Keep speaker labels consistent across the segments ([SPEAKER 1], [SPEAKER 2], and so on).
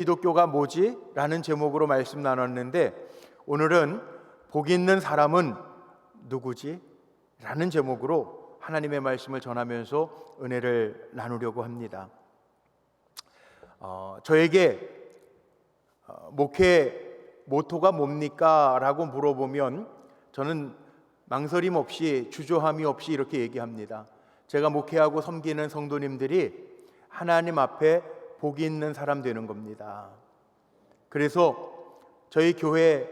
[SPEAKER 1] 기독교가 뭐지? 라는 제목으로 말씀 나눴는데, 오늘은 복 있는 사람은 누구지? 라는 제목으로 하나님의 말씀을 전하면서 은혜를 나누려고 합니다. 저에게 목회 모토가 뭡니까? 라고 물어보면 저는 망설임 없이, 주저함이 없이 이렇게 얘기합니다. 제가 목회하고 섬기는 성도님들이 하나님 앞에 복이 있는 사람 되는 겁니다. 그래서 저희 교회,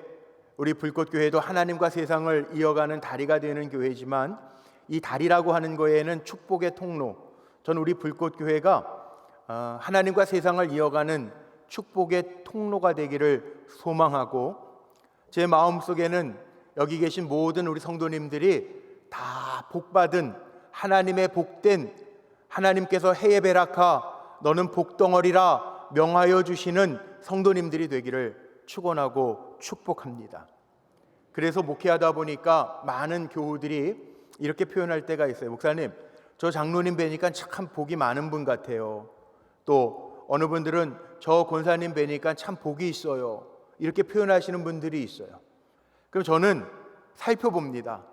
[SPEAKER 1] 우리 불꽃교회도 하나님과 세상을 이어가는 다리가 되는 교회지만, 이 다리라고 하는 거에는 축복의 통로, 저는 우리 불꽃교회가 하나님과 세상을 이어가는 축복의 통로가 되기를 소망하고, 제 마음속에는 여기 계신 모든 우리 성도님들이 다 복받은, 하나님의 복된, 하나님께서 해에 베라카 너는 복덩어리라 명하여 주시는 성도님들이 되기를 축원하고 축복합니다. 그래서 목회하다 보니까 많은 교우들이 이렇게 표현할 때가 있어요. 목사님, 저 장로님 뵈니까 참 복이 많은 분 같아요. 또 어느 분들은 저 권사님 뵈니까 참 복이 있어요. 이렇게 표현하시는 분들이 있어요. 그럼 저는 살펴봅니다.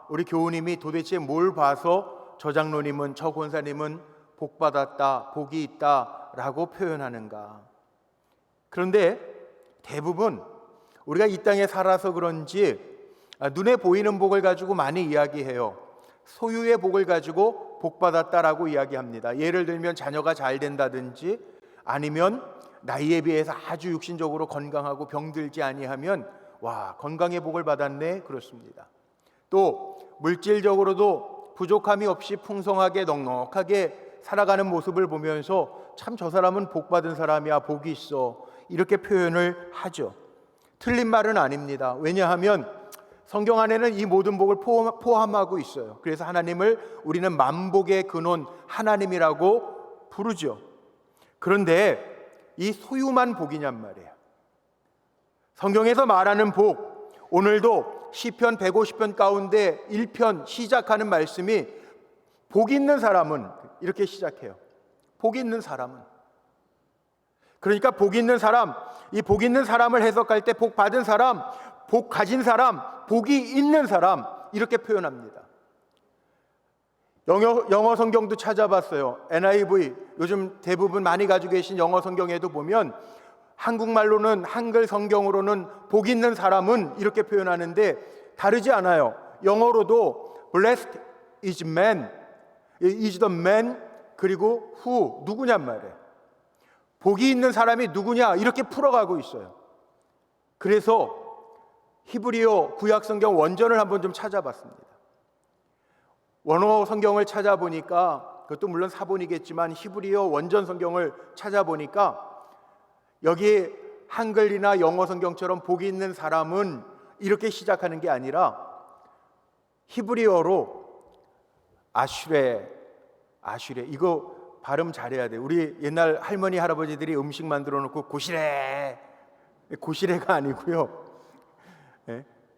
[SPEAKER 1] 우리 교우님이 도대체 뭘 봐서 저 장로님은, 저 권사님은 복받았다, 복이 있다 라고 표현하는가. 그런데 대부분 우리가 이 땅에 살아서 그런지 눈에 보이는 복을 가지고 많이 이야기해요. 소유의 복을 가지고 복받았다라고 이야기합니다. 예를 들면 자녀가 잘 된다든지, 아니면 나이에 비해서 아주 육신적으로 건강하고 병들지 아니하면 와, 건강의 복을 받았네, 그렇습니다. 또 물질적으로도 부족함이 없이 풍성하게 넉넉하게 살아가는 모습을 보면서 참 저 사람은 복받은 사람이야, 복이 있어, 이렇게 표현을 하죠. 틀린 말은 아닙니다. 왜냐하면 성경 안에는 이 모든 복을 포함하고 있어요. 그래서 하나님을 우리는 만복의 근원 하나님이라고 부르죠. 그런데 이 소유만 복이냔 말이에요. 성경에서 말하는 복, 오늘도 시편 150편 가운데 1편 시작하는 말씀이 복 있는 사람은, 이렇게 시작해요. 복 있는 사람은. 그러니까 복 있는 사람, 이 복 있는 사람을 해석할 때 복 받은 사람, 복 가진 사람, 복이 있는 사람, 이렇게 표현합니다. 영어 성경도 찾아봤어요. NIV, 요즘 대부분 많이 가지고 계신 영어 성경에도 보면 한국말로는, 한글 성경으로는 복 있는 사람은 이렇게 표현하는데 다르지 않아요. 영어로도 blessed is man, is the man, 그리고 who, 누구냔 말이에요. 복이 있는 사람이 누구냐, 이렇게 풀어가고 있어요. 그래서 히브리어 구약성경 원전을 한번 좀 찾아봤습니다. 원어 성경을 찾아보니까, 그것도 물론 사본이겠지만 히브리어 원전 성경을 찾아보니까 여기 한글이나 영어 성경처럼 복이 있는 사람은 이렇게 시작하는 게 아니라 히브리어로 아슈레, 이거 발음 잘해야 돼. 우리 옛날 할머니 할아버지들이 음식 만들어 놓고 고시래가 아니고요,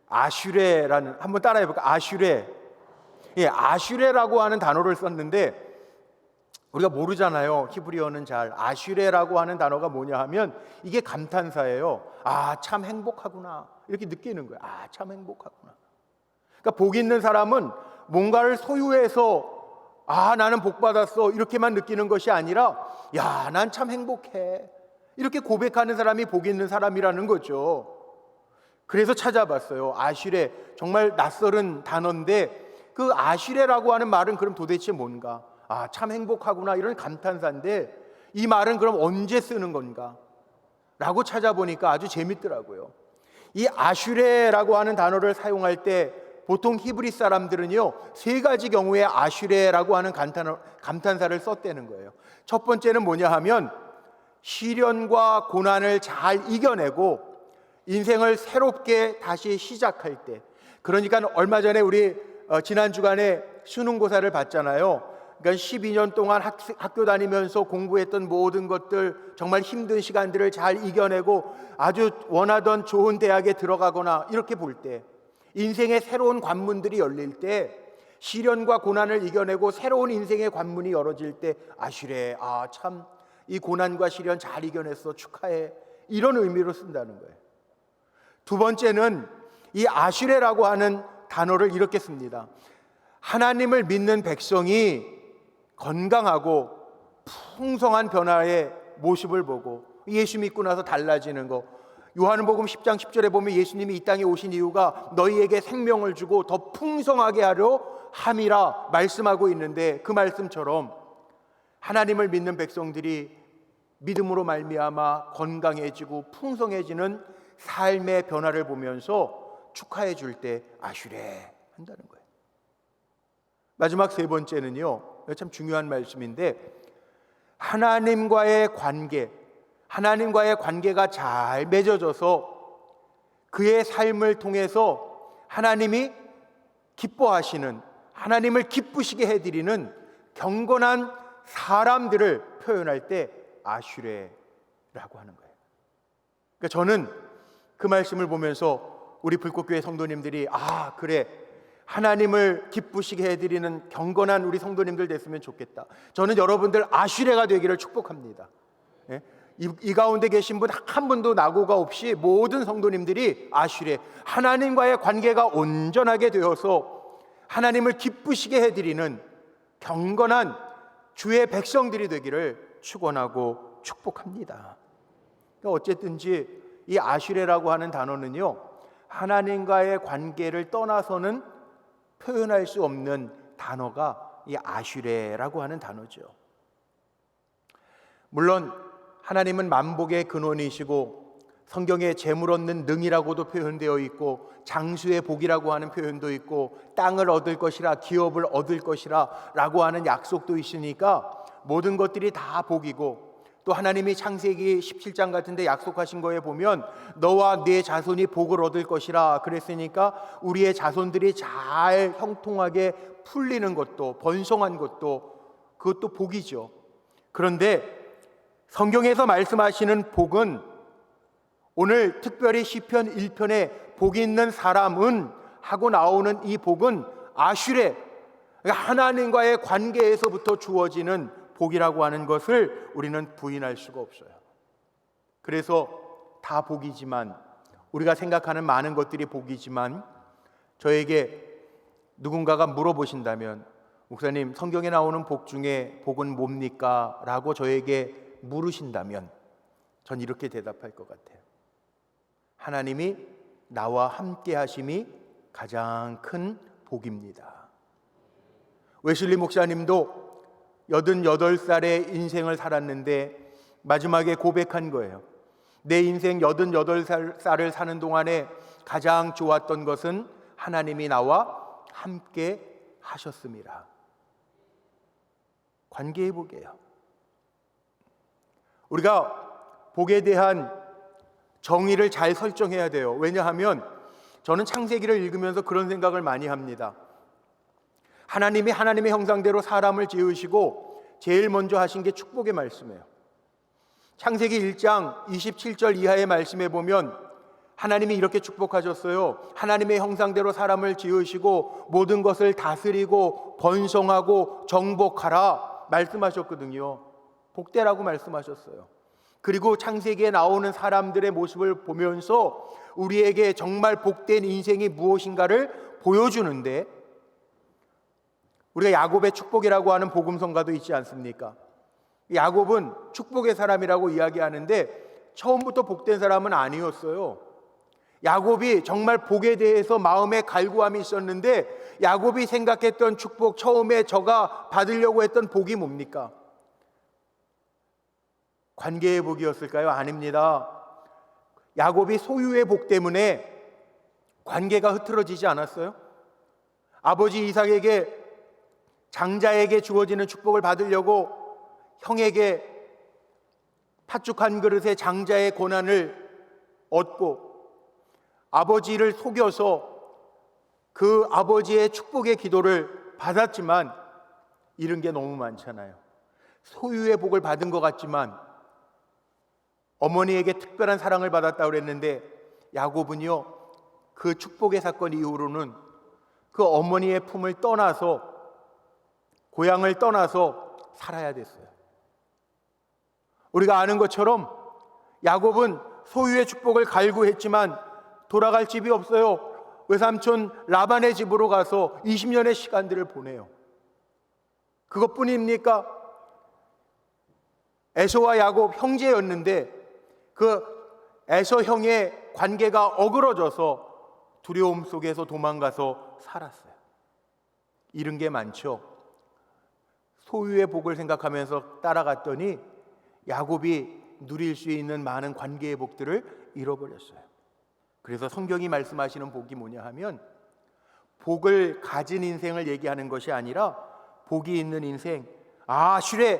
[SPEAKER 1] 아슈레라는, 한번 따라해 볼까? 아슈레. 아슈레라고 하는 단어를 썼는데 우리가 모르잖아요. 히브리어는 잘. 아슈레라고 하는 단어가 뭐냐 하면 이게 감탄사예요. 참 행복하구나, 이렇게 느끼는 거예요. 참 행복하구나. 그러니까 복 있는 사람은 뭔가를 소유해서 나는 복 받았어, 이렇게만 느끼는 것이 아니라 난 참 행복해, 이렇게 고백하는 사람이 복 있는 사람이라는 거죠. 그래서 찾아봤어요. 아슈레, 정말 낯설은 단어인데 그 아슈레라고 하는 말은 그럼 도대체 뭔가? 참 행복하구나, 이런 감탄사인데 이 말은 그럼 언제 쓰는 건가? 라고 찾아보니까 아주 재밌더라고요. 이 아슈레라고 하는 단어를 사용할 때 보통 히브리 사람들은요, 세 가지 경우에 아슈레라고 하는 감탄사를 썼다는 거예요. 첫 번째는 뭐냐 하면 시련과 고난을 잘 이겨내고 인생을 새롭게 다시 시작할 때, 그러니까 얼마 전에 우리 지난 주간에 수능고사를 봤잖아요. 그러니까 12년 동안 학교 다니면서 공부했던 모든 것들, 정말 힘든 시간들을 잘 이겨내고 아주 원하던 좋은 대학에 들어가거나 이렇게 볼 때, 인생의 새로운 관문들이 열릴 때, 시련과 고난을 이겨내고 새로운 인생의 관문이 열어질 때 아슈레, 참 이 고난과 시련 잘 이겨냈어, 축하해, 이런 의미로 쓴다는 거예요. 두 번째는 이 아슈레라고 하는 단어를 이렇게 씁니다. 하나님을 믿는 백성이 건강하고 풍성한 변화의 모습을 보고 예수 믿고 나서 달라지는 거. 요한복음 10장 10절에 보면 예수님이 이 땅에 오신 이유가 너희에게 생명을 주고 더 풍성하게 하려 함이라 말씀하고 있는데, 그 말씀처럼 하나님을 믿는 백성들이 믿음으로 말미암아 건강해지고 풍성해지는 삶의 변화를 보면서 축하해 줄 때 아슈레 한다는 거예요. 마지막 세 번째는요, 참 중요한 말씀인데, 하나님과의 관계가 잘 맺어져서 그의 삶을 통해서 하나님이 기뻐하시는, 하나님을 기쁘시게 해드리는 경건한 사람들을 표현할 때 아슈레라고 하는 거예요. 그러니까 저는 그 말씀을 보면서 우리 불꽃교회 성도님들이 그래, 하나님을 기쁘시게 해드리는 경건한 우리 성도님들 됐으면 좋겠다. 저는 여러분들 아슈레가 되기를 축복합니다. 예? 이 가운데 계신 분 한 분도 낙오가 없이 모든 성도님들이 아슈레, 하나님과의 관계가 온전하게 되어서 하나님을 기쁘시게 해드리는 경건한 주의 백성들이 되기를 축원하고 축복합니다. 그러니까 어쨌든지 이 아슈레라고 하는 단어는요, 하나님과의 관계를 떠나서는 표현할 수 없는 단어가 이 아슈레라고 하는 단어죠. 물론 하나님은 만복의 근원이시고 성경에 재물 얻는 능이라고도 표현되어 있고 장수의 복이라고 하는 표현도 있고 땅을 얻을 것이라, 기업을 얻을 것이라 라고 하는 약속도 있으니까 모든 것들이 다 복이고, 또 하나님이 창세기 17장 같은 데 약속하신 거에 보면 너와 네 자손이 복을 얻을 것이라 그랬으니까 우리의 자손들이 잘 형통하게 풀리는 것도, 번성한 것도, 그것도 복이죠. 그런데 성경에서 말씀하시는 복은, 오늘 특별히 시편 1편에 복이 있는 사람은 하고 나오는 이 복은 아슈레, 하나님과의 관계에서부터 주어지는 복이라고 하는 것을 우리는 부인할 수가 없어요. 그래서 다 복이지만, 우리가 생각하는 많은 것들이 복이지만, 저에게 누군가가 물어보신다면 목사님, 성경에 나오는 복 중에 복은 뭡니까? 라고 저에게 물으신다면 전 이렇게 대답할 것 같아요. 하나님이 나와 함께 하심이 가장 큰 복입니다. 웨슬리 목사님도 88살의 인생을 살았는데 마지막에 고백한 거예요. 내 인생 88살을 사는 동안에 가장 좋았던 것은 하나님이 나와 함께 하셨습니다. 관계의 복이에요. 우리가 복에 대한 정의를 잘 설정해야 돼요. 왜냐하면 저는 창세기를 읽으면서 그런 생각을 많이 합니다. 하나님이 하나님의 형상대로 사람을 지으시고 제일 먼저 하신 게 축복의 말씀이에요. 창세기 1장 27절 이하의 말씀에 보면 하나님이 이렇게 축복하셨어요. 하나님의 형상대로 사람을 지으시고 모든 것을 다스리고 번성하고 정복하라 말씀하셨거든요. 복되라고 말씀하셨어요. 그리고 창세기에 나오는 사람들의 모습을 보면서 우리에게 정말 복된 인생이 무엇인가를 보여주는데, 우리가 야곱의 축복이라고 하는 복음성가도 있지 않습니까? 야곱은 축복의 사람이라고 이야기하는데 처음부터 복된 사람은 아니었어요. 야곱이 정말 복에 대해서 마음에 갈구함이 있었는데 야곱이 생각했던 축복, 처음에 저가 받으려고 했던 복이 뭡니까? 관계의 복이었을까요? 아닙니다. 야곱이 소유의 복 때문에 관계가 흐트러지지 않았어요? 아버지 이삭에게, 장자에게 주어지는 축복을 받으려고 형에게 팥죽 한 그릇의 장자의 고난을 얻고 아버지를 속여서 그 아버지의 축복의 기도를 받았지만 잃은 게 너무 많잖아요. 소유의 복을 받은 것 같지만 어머니에게 특별한 사랑을 받았다고 그랬는데 야곱은요, 그 축복의 사건 이후로는 그 어머니의 품을 떠나서, 고향을 떠나서 살아야 됐어요. 우리가 아는 것처럼 야곱은 소유의 축복을 갈구했지만 돌아갈 집이 없어요. 외삼촌 라반의 집으로 가서 20년의 시간들을 보내요. 그것뿐입니까? 에서와 야곱 형제였는데 그 에서 형의 관계가 어그러져서 두려움 속에서 도망가서 살았어요. 잃은 게 많죠. 소유의 복을 생각하면서 따라갔더니 야곱이 누릴 수 있는 많은 관계의 복들을 잃어버렸어요. 그래서 성경이 말씀하시는 복이 뭐냐 하면 복을 가진 인생을 얘기하는 것이 아니라 복이 있는 인생. 아, 슈레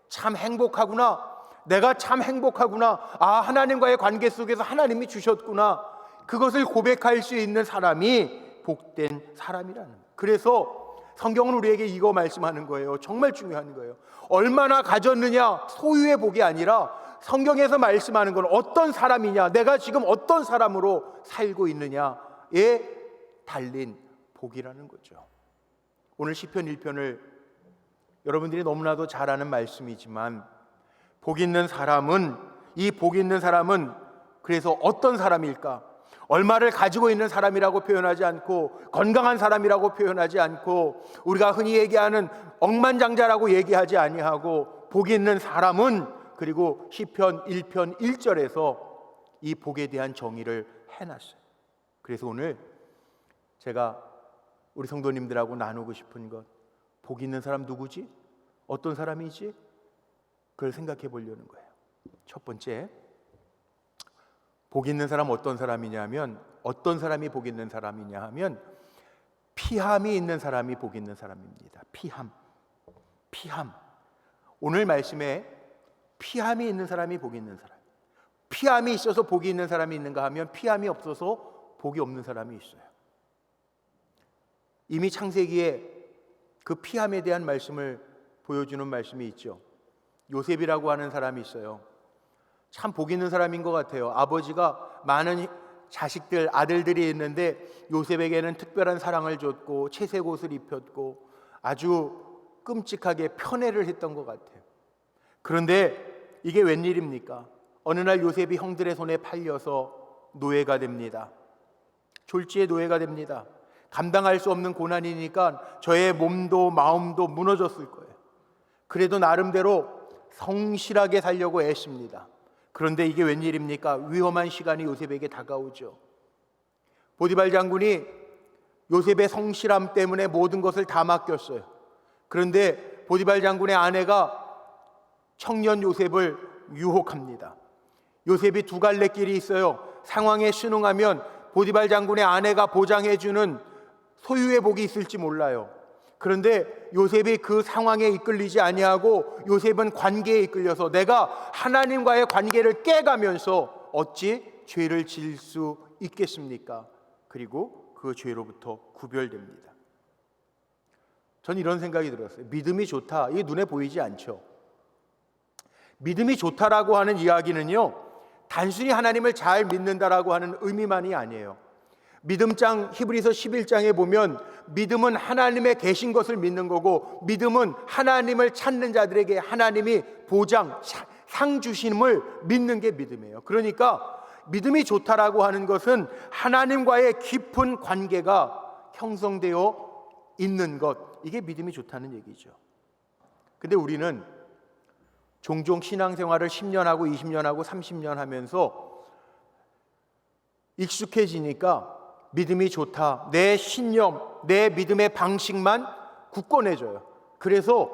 [SPEAKER 1] 참 행복하구나. 내가 참 행복하구나. 아, 하나님과의 관계 속에서 하나님이 주셨구나. 그것을 고백할 수 있는 사람이 복된 사람이라는 거예요. 그래서 성경은 우리에게 이거 말씀하는 거예요. 정말 중요한 거예요. 얼마나 가졌느냐, 소유의 복이 아니라 성경에서 말씀하는 건 어떤 사람이냐, 내가 지금 어떤 사람으로 살고 있느냐에 달린 복이라는 거죠. 오늘 시편 1편을 여러분들이 너무나도 잘 아는 말씀이지만 복 있는 사람은, 이 복 있는 사람은 그래서 어떤 사람일까? 얼마를 가지고 있는 사람이라고 표현하지 않고, 건강한 사람이라고 표현하지 않고, 우리가 흔히 얘기하는 억만장자라고 얘기하지 아니하고, 복 있는 사람은, 그리고 시편 1편 1절에서 이 복에 대한 정의를 해놨어요. 그래서 오늘 제가 우리 성도님들하고 나누고 싶은 것, 복 있는 사람 누구지? 어떤 사람이지? 그걸 생각해 보려는 거예요. 첫 번째, 복 있는 사람 어떤 사람이냐면, 어떤 사람이 복 있는 사람이냐 하면 피함이 있는 사람이 복 있는 사람입니다. 피함. 오늘 말씀에 피함이 있는 사람이 복이 있는 사람. 피함이 있어서 복이 있는 사람이 있는가 하면 피함이 없어서 복이 없는 사람이 있어요. 이미 창세기에 그 피함에 대한 말씀을 보여주는 말씀이 있죠. 요셉이라고 하는 사람이 있어요. 참 복 있는 사람인 것 같아요. 아버지가 많은 자식들, 아들들이 있는데 요셉에게는 특별한 사랑을 줬고 채색 옷을 입혔고 아주 끔찍하게 편애를 했던 것 같아요. 그런데 이게 웬일입니까? 어느 날 요셉이 형들의 손에 팔려서 노예가 됩니다. 졸지의 노예가 됩니다. 감당할 수 없는 고난이니까 저의 몸도 마음도 무너졌을 거예요. 그래도 나름대로 성실하게 살려고 애씁니다. 그런데 이게 웬일입니까? 위험한 시간이 요셉에게 다가오죠. 보디발 장군이 요셉의 성실함 때문에 모든 것을 다 맡겼어요. 그런데 보디발 장군의 아내가 청년 요셉을 유혹합니다. 요셉이 두 갈래 길이 있어요. 상황에 순응하면 보디발 장군의 아내가 보장해주는 소유의 복이 있을지 몰라요. 그런데 요셉이 그 상황에 이끌리지 아니하고 요셉은 관계에 이끌려서 내가 하나님과의 관계를 깨가면서 어찌 죄를 지을 수 있겠습니까? 그리고 그 죄로부터 구별됩니다. 전 이런 생각이 들었어요. 믿음이 좋다. 이게 눈에 보이지 않죠. 믿음이 좋다라고 하는 이야기는요, 단순히 하나님을 잘 믿는다라고 하는 의미만이 아니에요. 믿음장 히브리서 11장에 보면 믿음은 하나님의 계신 것을 믿는 거고, 믿음은 하나님을 찾는 자들에게 하나님이 보장, 상 주심을 믿는 게 믿음이에요. 그러니까 믿음이 좋다라고 하는 것은 하나님과의 깊은 관계가 형성되어 있는 것, 이게 믿음이 좋다는 얘기죠. 근데 우리는 종종 신앙생활을 10년 하고 20년 하고 30년 하면서 익숙해지니까 믿음이 좋다, 내 신념, 내 믿음의 방식만 굳건해져요. 그래서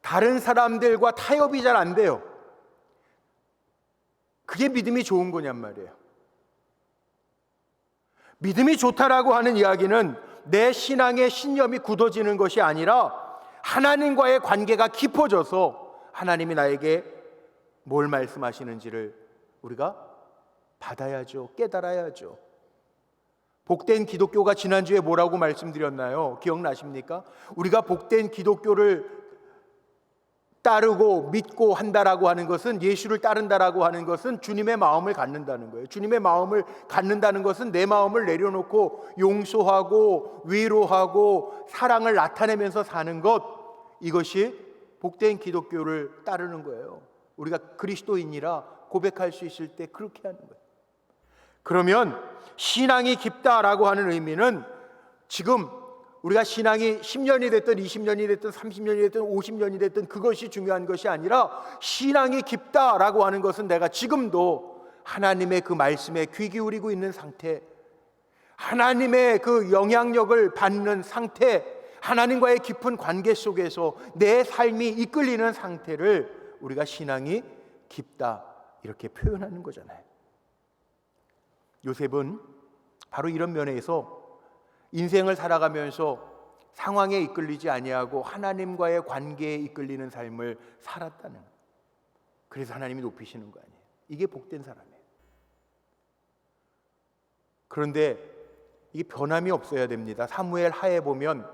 [SPEAKER 1] 다른 사람들과 타협이 잘 안 돼요. 그게 믿음이 좋은 거냔 말이에요. 믿음이 좋다라고 하는 이야기는 내 신앙의 신념이 굳어지는 것이 아니라 하나님과의 관계가 깊어져서 하나님이 나에게 뭘 말씀하시는지를 우리가 받아야죠. 깨달아야죠. 복된 기독교가 지난주에 뭐라고 말씀드렸나요? 기억나십니까? 우리가 복된 기독교를 따르고 믿고 한다라고 하는 것은, 예수를 따른다라고 하는 것은 주님의 마음을 갖는다는 거예요. 주님의 마음을 갖는다는 것은 내 마음을 내려놓고 용서하고 위로하고 사랑을 나타내면서 사는 것, 이것이 복된 기독교를 따르는 거예요. 우리가 그리스도인이라 고백할 수 있을 때 그렇게 하는 거예요. 그러면 신앙이 깊다라고 하는 의미는 지금 우리가 신앙이 10년이 됐든 20년이 됐든 30년이 됐든 50년이 됐든 그것이 중요한 것이 아니라, 신앙이 깊다라고 하는 것은 내가 지금도 하나님의 그 말씀에 귀 기울이고 있는 상태, 하나님의 그 영향력을 받는 상태, 하나님과의 깊은 관계 속에서 내 삶이 이끌리는 상태를 우리가 신앙이 깊다 이렇게 표현하는 거잖아요. 요셉은 바로 이런 면에서 인생을 살아가면서 상황에 이끌리지 아니하고 하나님과의 관계에 이끌리는 삶을 살았다는 거예요. 그래서 하나님이 높이시는 거 아니에요. 이게 복된 사람이에요. 그런데 이게 변함이 없어야 됩니다. 사무엘 하에 보면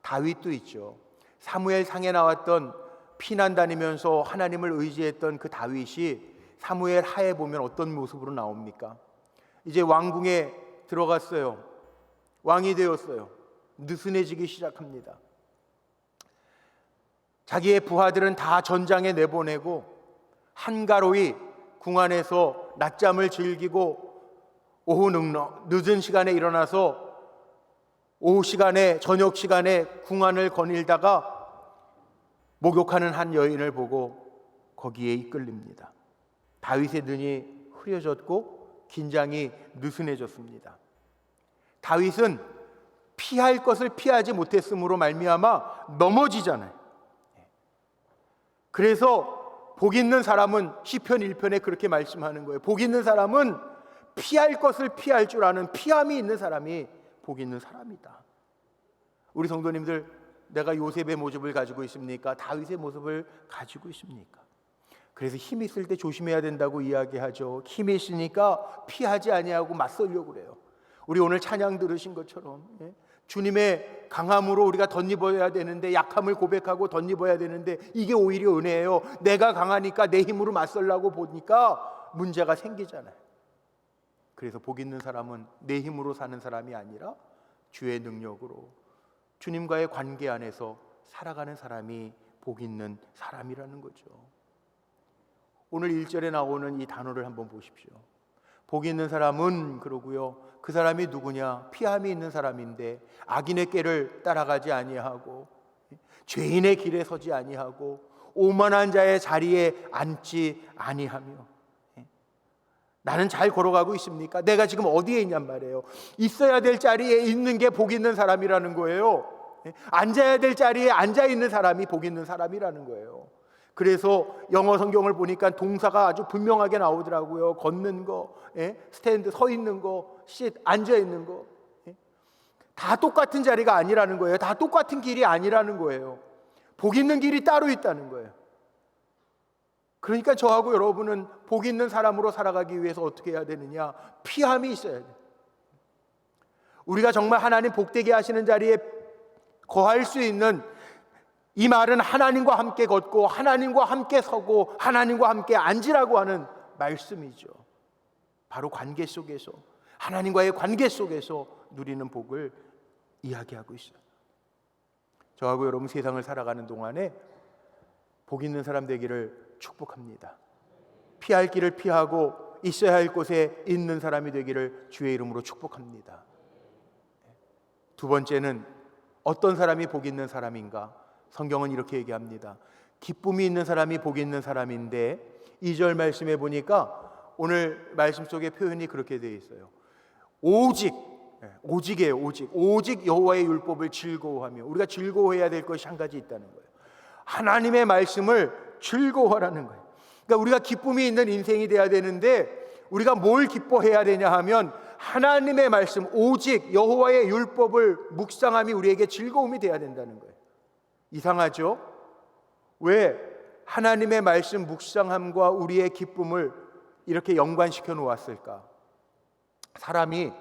[SPEAKER 1] 다윗도 있죠. 사무엘 상에 나왔던 피난 다니면서 하나님을 의지했던 그 다윗이 사무엘 하에 보면 어떤 모습으로 나옵니까? 이제 왕궁에 들어갔어요. 왕이 되었어요. 느슨해지기 시작합니다. 자기의 부하들은 다 전장에 내보내고 한가로이 궁 안에서 낮잠을 즐기고 오후 늦은 시간에 일어나서 오후 시간에, 저녁 시간에 궁 안을 거닐다가 목욕하는 한 여인을 보고 거기에 이끌립니다. 다윗의 눈이 흐려졌고 긴장이 느슨해졌습니다. 다윗은 피할 것을 피하지 못했으므로 말미암아 넘어지잖아요. 그래서 복 있는 사람은 시편 1편에 그렇게 말씀하는 거예요. 복 있는 사람은 피할 것을 피할 줄 아는 피함이 있는 사람이 복 있는 사람이다. 우리 성도님들, 내가 요셉의 모습을 가지고 있습니까? 다윗의 모습을 가지고 있습니까? 그래서 힘 있을 때 조심해야 된다고 이야기하죠. 힘이 있으니까 피하지 아니하고 맞서려고 그래요. 우리 오늘 찬양 들으신 것처럼 주님의 강함으로 우리가 덧입어야 되는데, 약함을 고백하고 덧입어야 되는데, 이게 오히려 은혜예요. 내가 강하니까 내 힘으로 맞서려고 보니까 문제가 생기잖아요. 그래서 복 있는 사람은 내 힘으로 사는 사람이 아니라 주의 능력으로 주님과의 관계 안에서 살아가는 사람이 복 있는 사람이라는 거죠. 오늘 1절에 나오는 이 단어를 한번 보십시오. 복 있는 사람은 그러고요. 그 사람이 누구냐? 피함이 있는 사람인데 악인의 꾀를 따라가지 아니하고 죄인의 길에 서지 아니하고 오만한 자의 자리에 앉지 아니하며. 나는 잘 걸어가고 있습니까? 내가 지금 어디에 있냔 말이에요. 있어야 될 자리에 있는 게 복 있는 사람이라는 거예요. 앉아야 될 자리에 앉아 있는 사람이 복 있는 사람이라는 거예요. 그래서 영어 성경을 보니까 동사가 아주 분명하게 나오더라고요. 걷는 거, 스탠드, 서 있는 거, sit, 앉아 있는 거. 다 똑같은 자리가 아니라는 거예요. 다 똑같은 길이 아니라는 거예요. 복 있는 길이 따로 있다는 거예요. 그러니까 저하고 여러분은 복 있는 사람으로 살아가기 위해서 어떻게 해야 되느냐? 피함이 있어야 돼요. 우리가 정말 하나님 복되게 하시는 자리에 거할 수 있는, 이 말은 하나님과 함께 걷고 하나님과 함께 서고 하나님과 함께 앉으라고 하는 말씀이죠. 바로 관계 속에서, 하나님과의 관계 속에서 누리는 복을 이야기하고 있어요. 저하고 여러분 세상을 살아가는 동안에 복 있는 사람 되기를 축복합니다. 피할 길을 피하고 있어야 할 곳에 있는 사람이 되기를 주의 이름으로 축복합니다. 두 번째는 어떤 사람이 복 있는 사람인가? 성경은 이렇게 얘기합니다. 기쁨이 있는 사람이 복 있는 사람인데 2절 말씀에 보니까 오늘 말씀 속에 표현이 그렇게 되어 있어요. 오직이에요. 오직 여호와의 율법을 즐거워하며. 우리가 즐거워해야 될 것이 한 가지 있다는 거예요. 하나님의 말씀을 즐거워하라는 거예요. 그러니까 우리가 기쁨이 있는 인생이 돼야 되는데 우리가 뭘 기뻐해야 되냐 하면 하나님의 말씀, 오직 여호와의 율법을 묵상함이 우리에게 즐거움이 돼야 된다는 거예요. 이상하죠? 왜 하나님의 말씀 묵상함과 우리의 기쁨을 이렇게 연관시켜 놓았을까? 사람이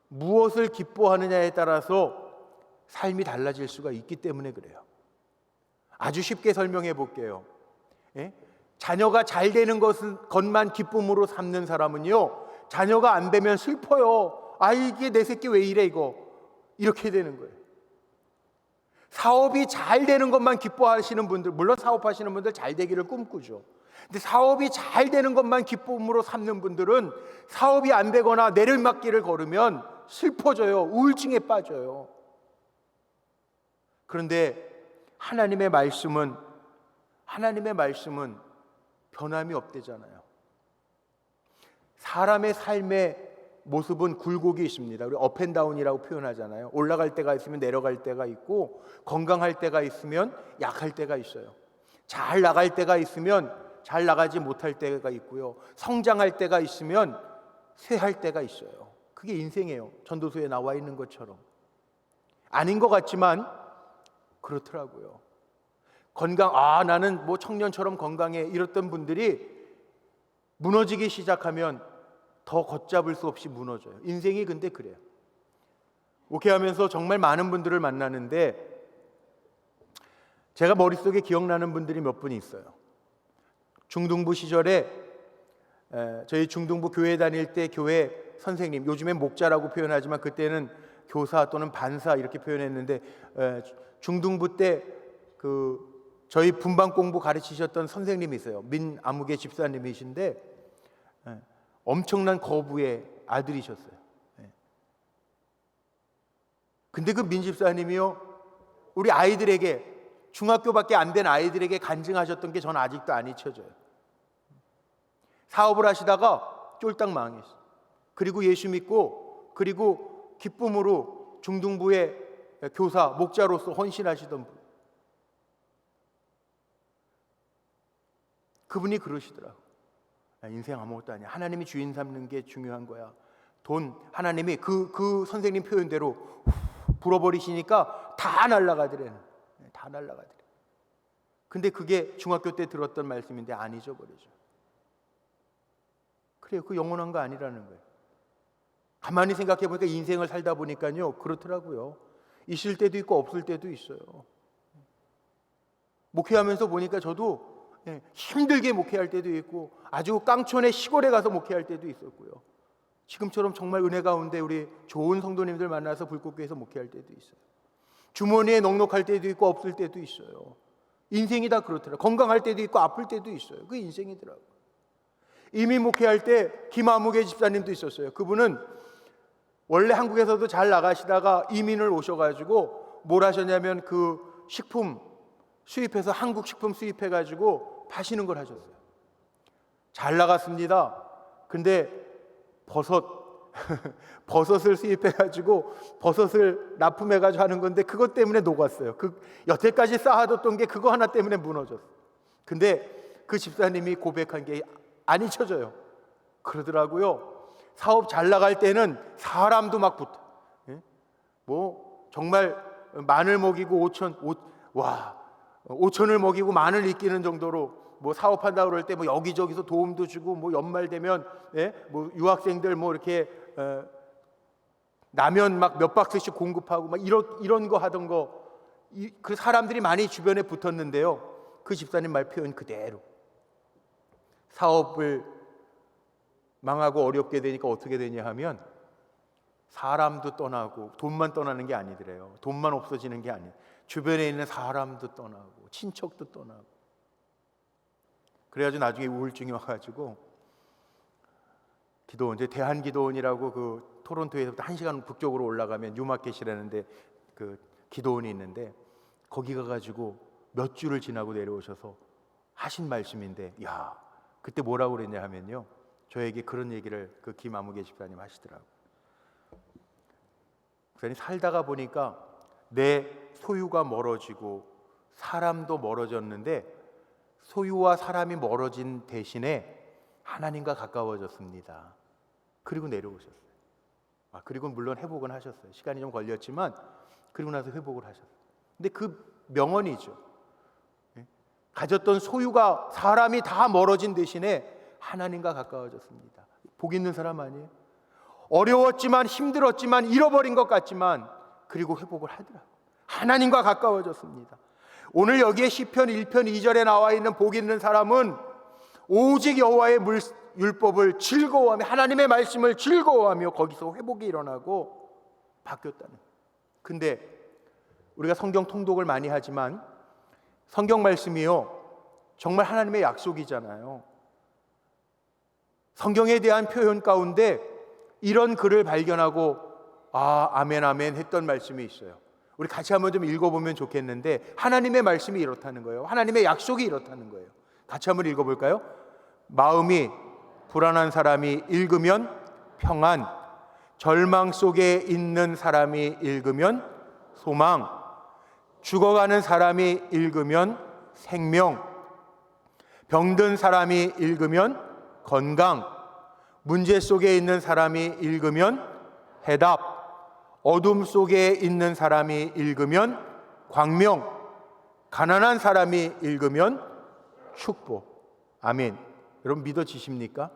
[SPEAKER 1] 무엇을 기뻐하느냐에 따라서 삶이 달라질 수가 있기 때문에 그래요. 아주 쉽게 설명해 볼게요. 자녀가 잘 되는 것만 기쁨으로 삼는 사람은요, 자녀가 안 되면 슬퍼요. 아, 이게 내 새끼 왜 이래 이거. 이렇게 되는 거예요. 사업이 잘 되는 것만 기뻐하시는 분들, 물론 사업하시는 분들 잘 되기를 꿈꾸죠. 근데 사업이 잘 되는 것만 기쁨으로 삼는 분들은 사업이 안 되거나 내리막길을 걸으면 슬퍼져요. 우울증에 빠져요. 그런데 하나님의 말씀은 변함이 없대잖아요. 사람의 삶의 모습은 굴곡이 있습니다. 우리 업앤다운이라고 표현하잖아요. 올라갈 때가 있으면 내려갈 때가 있고, 건강할 때가 있으면 약할 때가 있어요. 잘 나갈 때가 있으면 잘 나가지 못할 때가 있고요. 성장할 때가 있으면 쇠할 때가 있어요. 그게 인생이에요. 전도서에 나와 있는 것처럼. 아닌 것 같지만 그렇더라고요. 나는 뭐 청년처럼 건강해 이랬던 분들이 무너지기 시작하면 더 걷잡을 수 없이 무너져요. 인생이 근데 그래요. 목회하면서 정말 많은 분들을 만나는데 제가 머릿속에 기억나는 분들이 몇 분 있어요. 중등부 시절에 저희 중등부 교회 다닐 때 교회 선생님, 요즘엔 목자라고 표현하지만 그때는 교사 또는 반사 이렇게 표현했는데, 중등부 때 저희 분반 공부 가르치셨던 선생님이 있어요. 민아무개 집사님이신데 엄청난 거부의 아들이셨어요. 근데 그 민 집사님이요, 우리 아이들에게, 중학교밖에 안 된 아이들에게 간증하셨던 게 전 아직도 안 잊혀져요. 사업을 하시다가 쫄딱 망했어요. 그리고 예수 믿고, 그리고 기쁨으로 중등부의 교사, 목자로서 헌신하시던 분. 그분이 그러시더라고요. 인생 아무것도 아니야. 하나님이 주인 삼는 게 중요한 거야. 돈, 하나님이 그 선생님 표현대로 불어버리시니까 다 날아가더래. 다 날아가더래. 근데 그게 중학교 때 들었던 말씀인데 안 잊어버리죠. 그래요. 그 영원한 거 아니라는 거예요. 가만히 생각해 보니까 인생을 살다 보니까요, 그렇더라고요. 있을 때도 있고 없을 때도 있어요. 목회하면서 보니까 저도 힘들게 목회할 때도 있고 아주 깡촌의 시골에 가서 목회할 때도 있었고요. 지금처럼 정말 은혜 가운데 우리 좋은 성도님들 만나서 불꽃교회에서 목회할 때도 있어요. 주머니에 넉넉할 때도 있고 없을 때도 있어요. 인생이 다 그렇더라고요. 건강할 때도 있고 아플 때도 있어요. 그게 인생이더라고요. 이민 목회할 때 김아무개 집사님도 있었어요. 그분은 원래 한국에서도 잘 나가시다가 이민을 오셔가지고 뭘 하셨냐면 그 식품 수입해서 한국 식품 수입해가지고 파시는 걸 하셨어요. 잘 나갔습니다. 근데 버섯을 수입해가지고 버섯을 납품해가지고 하는 건데 그것 때문에 녹았어요. 여태까지 쌓아뒀던 게 그거 하나 때문에 무너졌어요. 근데 그 집사님이 고백한 게 안 잊혀져요. 그러더라고요. 사업 잘 나갈 때는 사람도 막 붙어. 뭐 정말 마늘 먹이고 5천을 먹이고 마늘 익히는 정도로 뭐 사업한다 그럴 때 뭐 여기저기서 도움도 주고 뭐 연말 되면 뭐 유학생들 뭐 이렇게 라면 막 몇 박스씩 공급하고 막 이런 거 하던 거, 그 사람들이 많이 주변에 붙었는데요. 그 집사님 말 표현 그대로 사업을 망하고 어렵게 되니까 어떻게 되냐 하면 사람도 떠나고 돈만 떠나는 게 아니더래요. 돈만 없어지는 게 아니에요. 주변에 있는 사람도 떠나고 친척도 떠나고. 그래가지고 나중에 우울증이 와가지고 기도원, 이제 대한기도원이라고 그 토론토에서부터 1시간 북쪽으로 올라가면 뉴마켓이라는데 그 기도원이 있는데 거기 가가지고 몇 주를 지나고 내려오셔서 하신 말씀인데, 야, 그때 뭐라고 그랬냐 하면요, 저에게 그런 얘기를 그 김아무개 집사님 하시더라고요. 목사님, 살다가 보니까 내 소유가 멀어지고 사람도 멀어졌는데 소유와 사람이 멀어진 대신에 하나님과 가까워졌습니다. 그리고 내려오셨어요. 그리고 물론 회복은 하셨어요. 시간이 좀 걸렸지만 그리고 나서 회복을 하셨어요. 근데 그 명언이죠. 가졌던 소유가, 사람이 다 멀어진 대신에 하나님과 가까워졌습니다. 복 있는 사람 아니에요? 어려웠지만 힘들었지만 잃어버린 것 같지만 그리고 회복을 하더라고요. 하나님과 가까워졌습니다. 오늘 여기에 시편 1편 2절에 나와 있는 복 있는 사람은 오직 여호와의 율법을 즐거워하며 하나님의 말씀을 즐거워하며 거기서 회복이 일어나고 바뀌었다는. 근데 우리가 성경 통독을 많이 하지만 성경 말씀이요, 정말 하나님의 약속이잖아요. 성경에 대한 표현 가운데 이런 글을 발견하고 아멘 아멘 했던 말씀이 있어요. 우리 같이 한번 좀 읽어보면 좋겠는데, 하나님의 말씀이 이렇다는 거예요. 하나님의 약속이 이렇다는 거예요. 같이 한번 읽어볼까요? 마음이 불안한 사람이 읽으면 평안, 절망 속에 있는 사람이 읽으면 소망, 죽어가는 사람이 읽으면 생명, 병든 사람이 읽으면 건강, 문제 속에 있는 사람이 읽으면 해답, 어둠 속에 있는 사람이 읽으면 광명, 가난한 사람이 읽으면 축복. 아멘. 여러분 믿어지십니까?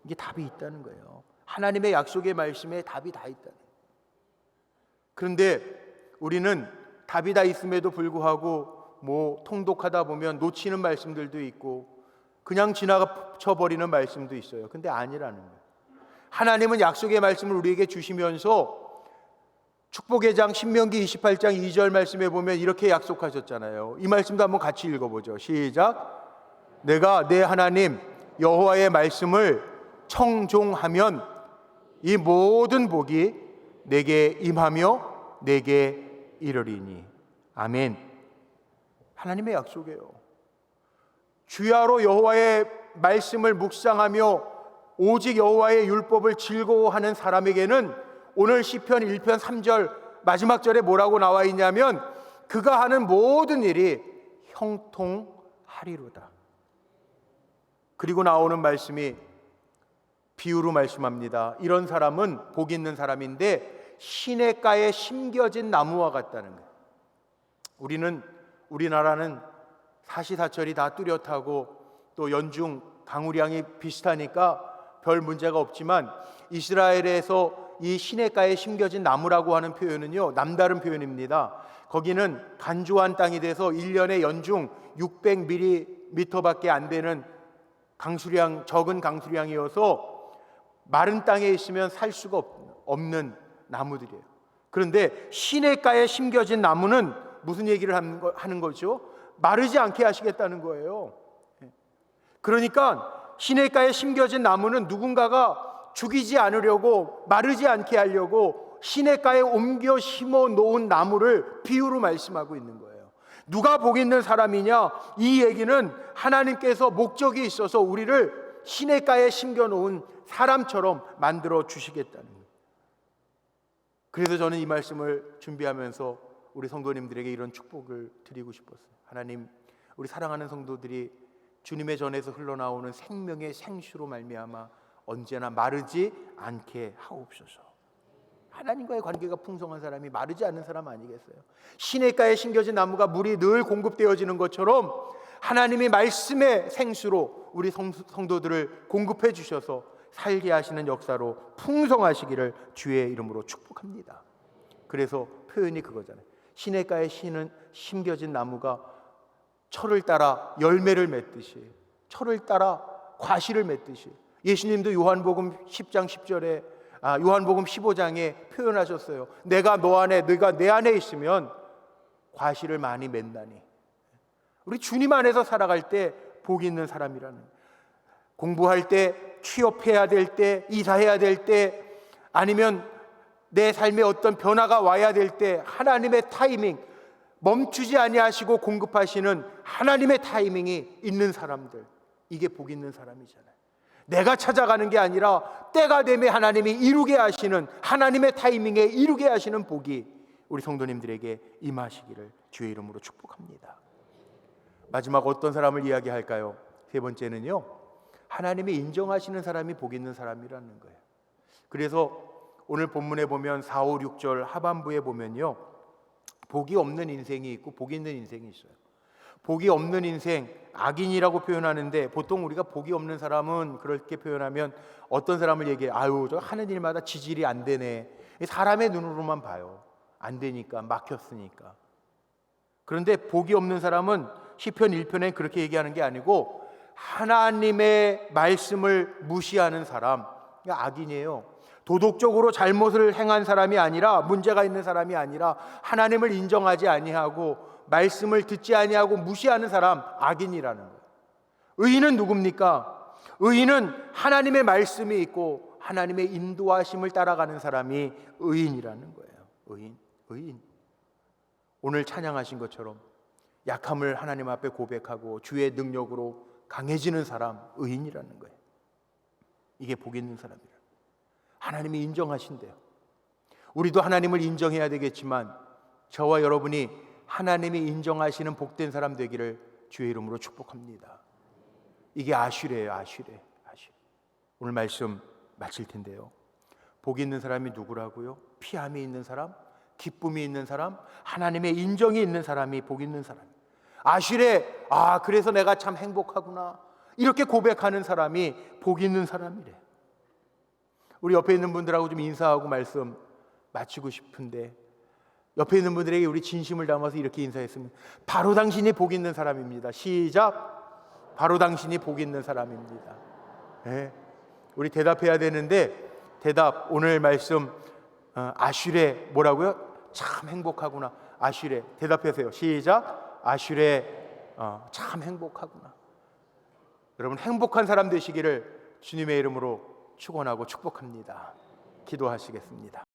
[SPEAKER 1] 이게 답이 있다는 거예요. 하나님의 약속의 말씀에 답이 다 있다는 거예요. 그런데 우리는 답이 다 있음에도 불구하고 통독하다 보면 놓치는 말씀들도 있고 그냥 지나쳐 버리는 말씀도 있어요. 근데 아니라는 거예요. 하나님은 약속의 말씀을 우리에게 주시면서 축복의 장 신명기 28장 2절 말씀에 보면 이렇게 약속하셨잖아요. 이 말씀도 한번 같이 읽어보죠. 시작. 내가 내 하나님 여호와의 말씀을 청종하면 이 모든 복이 내게 임하며 내게 이르리니. 아멘. 하나님의 약속이에요. 주야로 여호와의 말씀을 묵상하며 오직 여호와의 율법을 즐거워하는 사람에게는 오늘 시편 1편 3절 마지막 절에 뭐라고 나와 있냐면 그가 하는 모든 일이 형통하리로다. 그리고 나오는 말씀이 비유로 말씀합니다. 이런 사람은 복 있는 사람인데 시냇가에 심겨진 나무와 같다는 거예요. 우리나라는 사시사철이 다 뚜렷하고 또 연중 강우량이 비슷하니까 별 문제가 없지만 이스라엘에서 이 시냇가에 심겨진 나무라고 하는 표현은요, 남다른 표현입니다. 거기는 간조한 땅이 돼서 1년에 연중 600mm밖에 안 되는 강수량, 적은 강수량이어서 마른 땅에 있으면 살 수가 없는 나무들이에요. 그런데 시냇가에 심겨진 나무는 무슨 얘기를 하는 거죠? 마르지 않게 하시겠다는 거예요. 그러니까 시냇가에 심겨진 나무는 누군가가 죽이지 않으려고, 마르지 않게 하려고 시냇가에 옮겨 심어 놓은 나무를 비유로 말씀하고 있는 거예요. 누가 복 있는 사람이냐? 이 얘기는 하나님께서 목적이 있어서 우리를 시냇가에 심겨 놓은 사람처럼 만들어 주시겠다는 거예요. 그래서 저는 이 말씀을 준비하면서 우리 성도님들에게 이런 축복을 드리고 싶었어요. 하나님, 우리 사랑하는 성도들이 주님의 전에서 흘러나오는 생명의 생수로 말미암아 언제나 마르지 않게 하옵소서. 하나님과의 관계가 풍성한 사람이 마르지 않는 사람 아니겠어요? 시냇가에 심겨진 나무가 물이 늘 공급되어지는 것처럼 하나님이 말씀의 생수로 우리 성도들을 공급해 주셔서 살게 하시는 역사로 풍성하시기를 주의 이름으로 축복합니다. 그래서 표현이 그거잖아요. 시냇가에 심겨진 나무가 철을 따라 열매를 맺듯이, 철을 따라 과실을 맺듯이, 예수님도 요한복음 10장 10절에 요한복음 15장에 표현하셨어요. 내가 내 안에 있으면 과실을 많이 맺나니. 우리 주님 안에서 살아갈 때 복이 있는 사람이라는, 공부할 때, 취업해야 될 때, 이사해야 될 때, 아니면 내 삶에 어떤 변화가 와야 될 때 하나님의 타이밍, 멈추지 아니하시고 공급하시는 하나님의 타이밍이 있는 사람들, 이게 복 있는 사람이잖아요. 내가 찾아가는 게 아니라 때가 되면 하나님이 이루게 하시는, 하나님의 타이밍에 이루게 하시는 복이 우리 성도님들에게 임하시기를 주의 이름으로 축복합니다. 마지막 어떤 사람을 이야기할까요? 세 번째는요, 하나님이 인정하시는 사람이 복 있는 사람이라는 거예요. 그래서 오늘 본문에 보면 4, 5, 6절 하반부에 보면요, 복이 없는 인생이 있고 복이 있는 인생이 있어요. 복이 없는 인생, 악인이라고 표현하는데 보통 우리가 복이 없는 사람은 그렇게 표현하면 어떤 사람을 얘기해? 아유, 저 하는 일마다 지질이 안 되네. 사람의 눈으로만 봐요. 안 되니까, 막혔으니까. 그런데 복이 없는 사람은 시편 1편에 그렇게 얘기하는 게 아니고 하나님의 말씀을 무시하는 사람, 악인이에요. 도덕적으로 잘못을 행한 사람이 아니라, 문제가 있는 사람이 아니라, 하나님을 인정하지 아니하고 말씀을 듣지 아니하고 무시하는 사람, 악인이라는 거예요. 의인은 누굽니까? 의인은 하나님의 말씀이 있고 하나님의 인도하심을 따라가는 사람이 의인이라는 거예요. 의인. 오늘 찬양하신 것처럼 약함을 하나님 앞에 고백하고 주의 능력으로 강해지는 사람, 의인이라는 거예요. 이게 복 있는 사람이라. 하나님이 인정하신대요. 우리도 하나님을 인정해야 되겠지만 저와 여러분이 하나님이 인정하시는 복된 사람 되기를 주의 이름으로 축복합니다. 이게 아슈레예요. 아슈레. 오늘 말씀 마칠 텐데요. 복 있는 사람이 누구라고요? 피함이 있는 사람, 기쁨이 있는 사람, 하나님의 인정이 있는 사람이 복 있는 사람. 아슈레, 그래서 내가 참 행복하구나, 이렇게 고백하는 사람이 복 있는 사람이래. 우리 옆에 있는 분들하고 좀 인사하고 말씀 마치고 싶은데, 옆에 있는 분들에게 우리 진심을 담아서 이렇게 인사했으면, 바로 당신이 복 있는 사람입니다. 시작. 바로 당신이 복 있는 사람입니다. 네. 우리 대답해야 되는데, 대답, 오늘 말씀 아슈레 뭐라고요? 참 행복하구나. 아슈레. 대답하세요. 시작. 아슈레, 참 행복하구나. 여러분, 행복한 사람 되시기를 주님의 이름으로 축원하고 축복합니다. 기도하시겠습니다.